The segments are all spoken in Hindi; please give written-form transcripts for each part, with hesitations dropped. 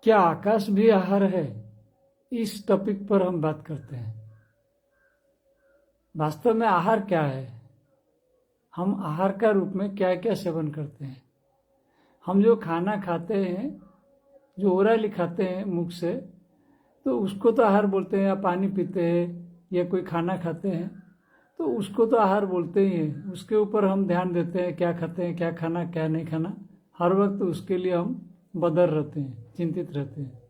क्या आकाश भी आहार है? इस टॉपिक पर हम बात करते हैं। वास्तव में आहार क्या है? हम आहार का रूप में क्या क्या सेवन करते हैं? हम जो खाना खाते हैं, जो ओरली खाते हैं मुख से, तो उसको तो आहार बोलते हैं। या पानी पीते हैं या कोई खाना खाते हैं तो उसको तो आहार बोलते ही हैं। उसके ऊपर हम ध्यान देते हैं, क्या खाते हैं, क्या खाना, क्या नहीं खाना। हर वक्त उसके लिए हम बदर रहते हैं, चिंतित रहते हैं,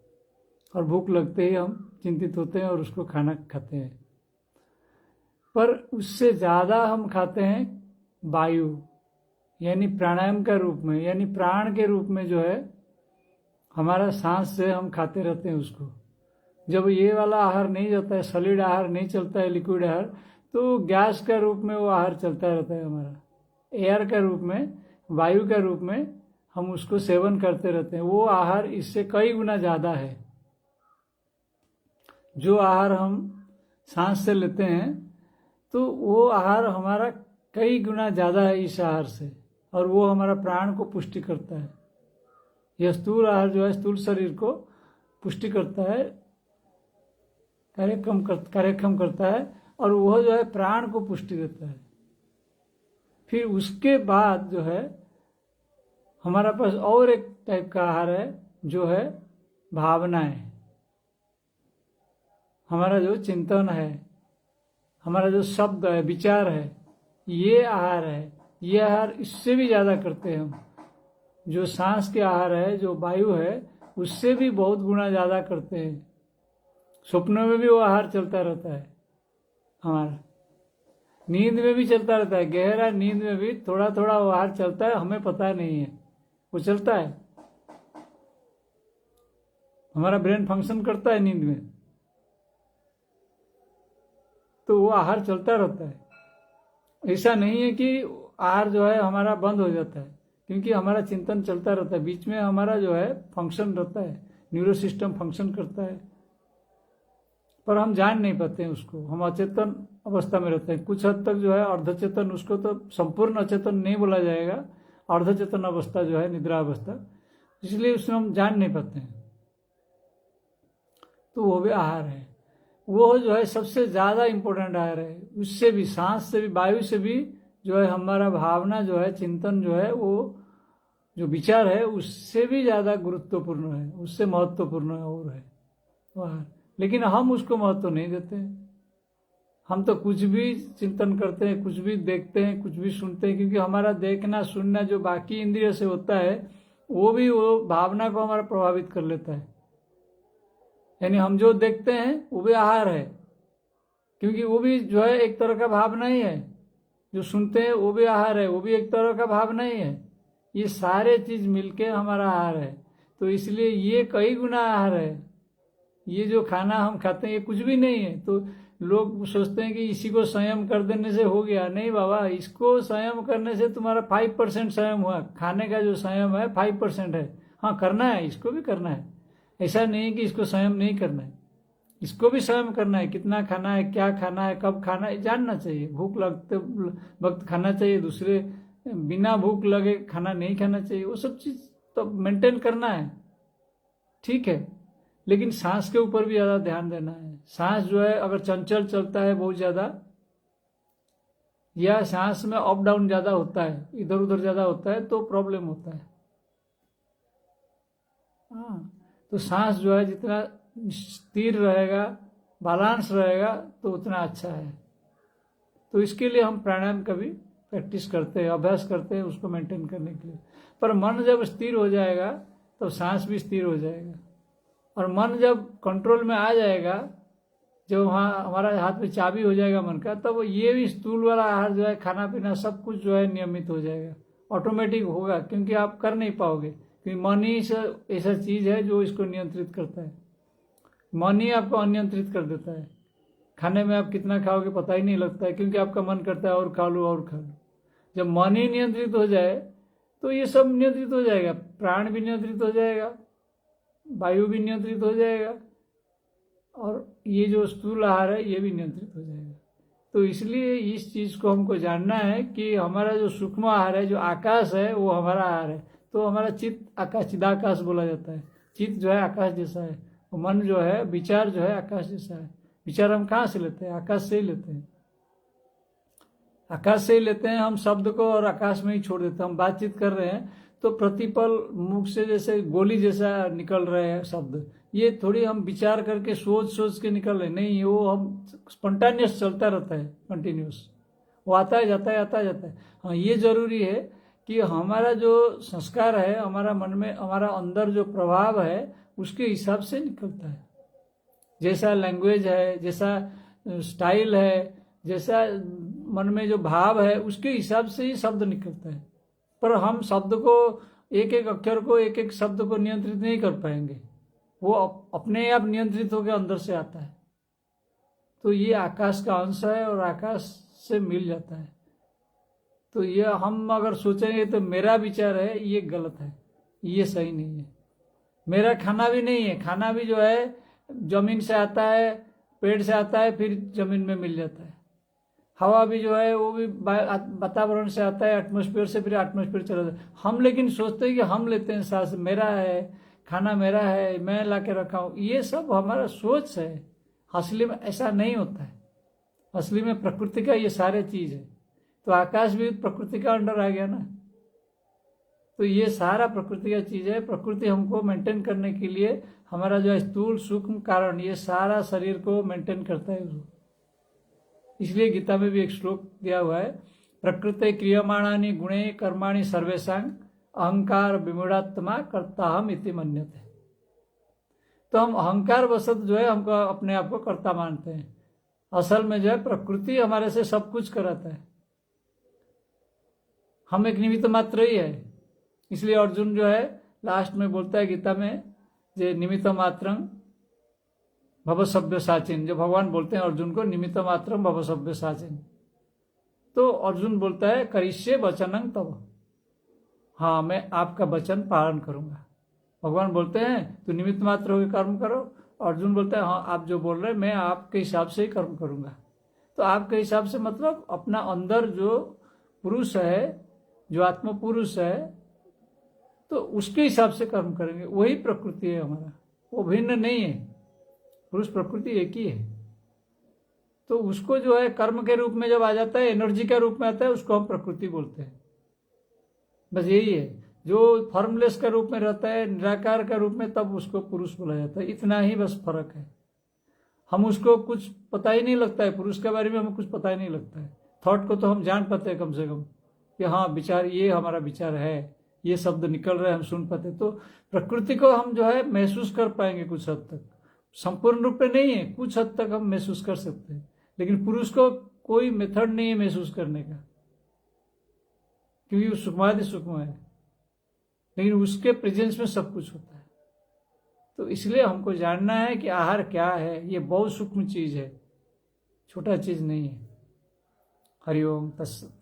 और भूख लगते ही हम चिंतित होते हैं और उसको खाना खाते हैं। पर उससे ज़्यादा हम खाते हैं वायु, यानी प्राणायाम का रूप में, यानी प्राण के रूप में जो है हमारा सांस से हम खाते रहते हैं उसको। जब ये वाला आहार नहीं जाता है, सॉलिड आहार नहीं चलता है, लिक्विड आहार, तो गैस का रूप में वो आहार चलता रहता है हमारा। एयर का रूप में, वायु का रूप में हम उसको सेवन करते रहते हैं। वो आहार इससे कई गुना ज़्यादा है। जो आहार हम सांस से लेते हैं तो वो आहार हमारा कई गुना ज़्यादा है इस आहार से, और वो हमारा प्राण को पुष्टि करता है। यह स्थूल आहार जो है स्थूल शरीर को पुष्टि करता है, कार्यक्षम करता है, और वह जो है प्राण को पुष्टि देता है। फिर उसके बाद जो है हमारा पास और एक टाइप का आहार है, जो है भावनाएं। हमारा जो चिंतन है, हमारा जो शब्द है, विचार है, ये आहार है। ये आहार इससे भी ज़्यादा करते हैं हम। जो सांस के आहार है, जो वायु है, उससे भी बहुत गुना ज़्यादा करते हैं। स्वप्नों में भी वो आहार चलता रहता है हमारा। नींद में भी चलता रहता है, गहरा नींद में भी थोड़ा थोड़ा वो आहार चलता है, हमें पता नहीं है वो चलता है। हमारा ब्रेन फंक्शन करता है नींद में, तो वो आहार चलता रहता है। ऐसा नहीं है कि आहार जो है हमारा बंद हो जाता है, क्योंकि हमारा चिंतन चलता रहता है। बीच में हमारा जो है फंक्शन रहता है, न्यूरो सिस्टम फंक्शन करता है, पर हम जान नहीं पाते हैं उसको। हम अचेतन अवस्था में रहते हैं। कुछ हद तक जो है अर्धचेतन, उसको तो संपूर्ण अचेतन नहीं बोला जाएगा, अर्धचेतन अवस्था जो है निद्रा अवस्था, इसलिए उसमें हम जान नहीं पाते हैं। तो वो भी आहार है। वो जो है सबसे ज़्यादा इम्पोर्टेंट आहार है। उससे भी, सांस से भी, वायु से भी जो है हमारा भावना जो है, चिंतन जो है, वो जो विचार है, उससे भी ज़्यादा गुरुत्वपूर्ण है, उससे महत्वपूर्ण और है वो आहार। लेकिन हम उसको महत्व नहीं देते हैं। हम तो कुछ भी चिंतन करते हैं, कुछ भी देखते हैं, कुछ भी सुनते हैं, क्योंकि हमारा देखना सुनना जो बाकी इंद्रिय से होता है, वो भी वो भावना को हमारा प्रभावित कर लेता है। यानी हम जो देखते हैं वो भी आहार है, क्योंकि वो भी जो है एक तरह का भावना ही है। जो सुनते हैं वो भी आहार है, वो भी एक तरह का भावना ही है। ये सारे चीज मिलके हमारा आहार है। तो इसलिए ये कई गुना आहार है। ये जो खाना हम खाते हैं ये कुछ भी नहीं है। तो लोग सोचते हैं कि इसी को संयम कर देने से हो गया। नहीं बाबा, इसको संयम करने से तुम्हारा 5% संयम हुआ। खाने का जो संयम है 5% है। हाँ, करना है, इसको भी करना है। ऐसा नहीं कि इसको संयम नहीं करना है, इसको भी संयम करना है। कितना खाना है, क्या खाना है, कब खाना है, जानना चाहिए। भूख लगते वक्त खाना चाहिए, दूसरे बिना भूख लगे खाना नहीं खाना चाहिए। वो सब चीज तो मेंटेन करना है, ठीक है। लेकिन सांस के ऊपर भी ज़्यादा ध्यान देना है। सांस जो है अगर चंचल चलता है बहुत ज़्यादा, या सांस में अप डाउन ज़्यादा होता है, इधर उधर ज़्यादा होता है, तो प्रॉब्लम होता है। हाँ, तो सांस जो है जितना स्थिर रहेगा, बैलेंस रहेगा, तो उतना अच्छा है। तो इसके लिए हम प्राणायाम का भी प्रैक्टिस करते हैं, अभ्यास करते हैं उसको मेंटेन करने के लिए। पर मन जब स्थिर हो जाएगा तो सांस भी स्थिर हो जाएगा। और मन जब कंट्रोल में आ जाएगा, जब वहाँ हमारा हाथ में चाबी हो जाएगा मन का, तब ये भी स्थूल वाला आहार जो है, खाना पीना सब कुछ जो है नियमित हो जाएगा, ऑटोमेटिक होगा। क्योंकि आप कर नहीं पाओगे, क्योंकि मन ही ऐसा चीज है जो इसको नियंत्रित करता है। मन ही आपको अनियंत्रित कर देता है। खाने में आप कितना खाओगे पता ही नहीं लगता है, क्योंकि आपका मन करता है और खा लो और खा लो। जब मन ही नियंत्रित हो जाए तो ये सब नियंत्रित हो जाएगा। प्राण भी नियंत्रित हो जाएगा, वायु भी नियंत्रित हो जाएगा, और ये जो स्थूल आहार है ये भी नियंत्रित हो जाएगा। तो इसलिए इस चीज को हमको जानना है कि हमारा जो सूक्ष्म आहार है, जो आकाश है, वो हमारा आहार है। तो हमारा चित्त आकाश, चिदाकाश बोला जाता है। चित्त जो है आकाश जैसा है, और मन जो है, विचार जो है आकाश जैसा है। विचार हम कहाँ से लेते हैं? आकाश से ही लेते हैं। आकाश से ही लेते हैं हम शब्द को, और आकाश में ही छोड़ देते हैं। हम बातचीत कर रहे हैं तो प्रतिपल मुख से जैसे गोली जैसा निकल रहे हैं शब्द, ये थोड़ी हम विचार करके सोच सोच के निकल रहे, नहीं, वो हम स्पॉन्टेनियस चलता रहता है, कंटिन्यूस, वो आता है जाता है आता है जाता है। हाँ, ये जरूरी है कि हमारा जो संस्कार है, हमारा मन में, हमारा अंदर जो प्रभाव है, उसके हिसाब से निकलता है। जैसा लैंग्वेज है, जैसा स्टाइल है, जैसा मन में जो भाव है, उसके हिसाब से ही शब्द निकलता है। पर हम शब्द को, एक एक अक्षर को, एक एक शब्द को नियंत्रित नहीं कर पाएंगे, वो अपने आप नियंत्रित होकर अंदर से आता है। तो ये आकाश का अंश है और आकाश से मिल जाता है। तो ये हम अगर सोचेंगे तो मेरा विचार है, ये गलत है, ये सही नहीं है। मेरा खाना भी नहीं है, खाना भी जो है जमीन से आता है, पेड़ से आता है, फिर जमीन में मिल जाता है। हवा भी जो है वो भी वातावरण से आता है, एटमॉस्फेयर से, फिर एटमॉस्फेयर चला जाता है। हम लेकिन सोचते हैं कि हम लेते हैं सांस, मेरा है, खाना मेरा है, मैं ला के रखा हूँ। ये सब हमारा सोच है, असली में ऐसा नहीं होता है। असली में प्रकृति का ये सारे चीज है। तो आकाश भी प्रकृति का अंडर आ गया ना। तो ये सारा प्रकृति का चीज है। प्रकृति हमको मेंटेन करने के लिए, हमारा जो स्थूल सूक्ष्म कारण, ये सारा शरीर को मेंटेन करता है। इसलिए गीता में भी एक श्लोक दिया हुआ है, प्रकृति क्रियमाणानि गुणे कर्माणि सर्वेषां अहंकार विमूढ़ात्मा कर्ताहम इति मन्यते। तो हम अहंकार वशत जो है हमको अपने आप को कर्ता मानते हैं। असल में जो है प्रकृति हमारे से सब कुछ कराता है, हम एक निमित्त मात्र ही है। इसलिए अर्जुन जो है लास्ट में बोलता है गीता में, जे निमित्त मात्रं भवसभ्य साचिन, जो भगवान बोलते हैं अर्जुन को, निमित्त मात्रम भवसभ्य साचिन। तो अर्जुन बोलता है करिष्ये वचनं तव, हाँ मैं आपका वचन पालन करूंगा। भगवान बोलते हैं तो निमित्त मात्र होकर कर्म करो, अर्जुन बोलता है हाँ आप जो बोल रहे हैं मैं आपके हिसाब से ही कर्म करूंगा। तो आपके हिसाब से मतलब अपना अंदर जो पुरुष है, जो आत्म पुरुष है, तो उसके हिसाब से कर्म करेंगे। वही प्रकृति है हमारा, वो भिन्न नहीं है। पुरुष प्रकृति एक ही है। तो उसको जो है कर्म के रूप में जब आ जाता है, एनर्जी के रूप में आता है, उसको हम प्रकृति बोलते हैं। बस यही है। जो फॉर्मलेस का रूप में रहता है, निराकार का रूप में, तब उसको पुरुष बोला जाता है। इतना ही बस फर्क है। हम उसको कुछ पता ही नहीं लगता है, पुरुष के बारे में हमें कुछ पता ही नहीं लगता है। थॉट को तो हम जान पाते हैं कम से कम, कि हाँ विचार, ये हमारा विचार है, ये शब्द निकल रहे हैं, हम सुन पाते। तो प्रकृति को हम जो है महसूस कर पाएंगे कुछ हद तक, संपूर्ण रूप में नहीं है, कुछ हद तक हम महसूस कर सकते हैं। लेकिन पुरुष को कोई मेथड नहीं है महसूस करने का, क्योंकि वो सूक्ष्माति सूक्ष्म है, लेकिन उसके प्रेजेंस में सब कुछ होता है। तो इसलिए हमको जानना है कि आहार क्या है। ये बहुत सूक्ष्म चीज है, छोटा चीज नहीं है। हरिओम तत्सत।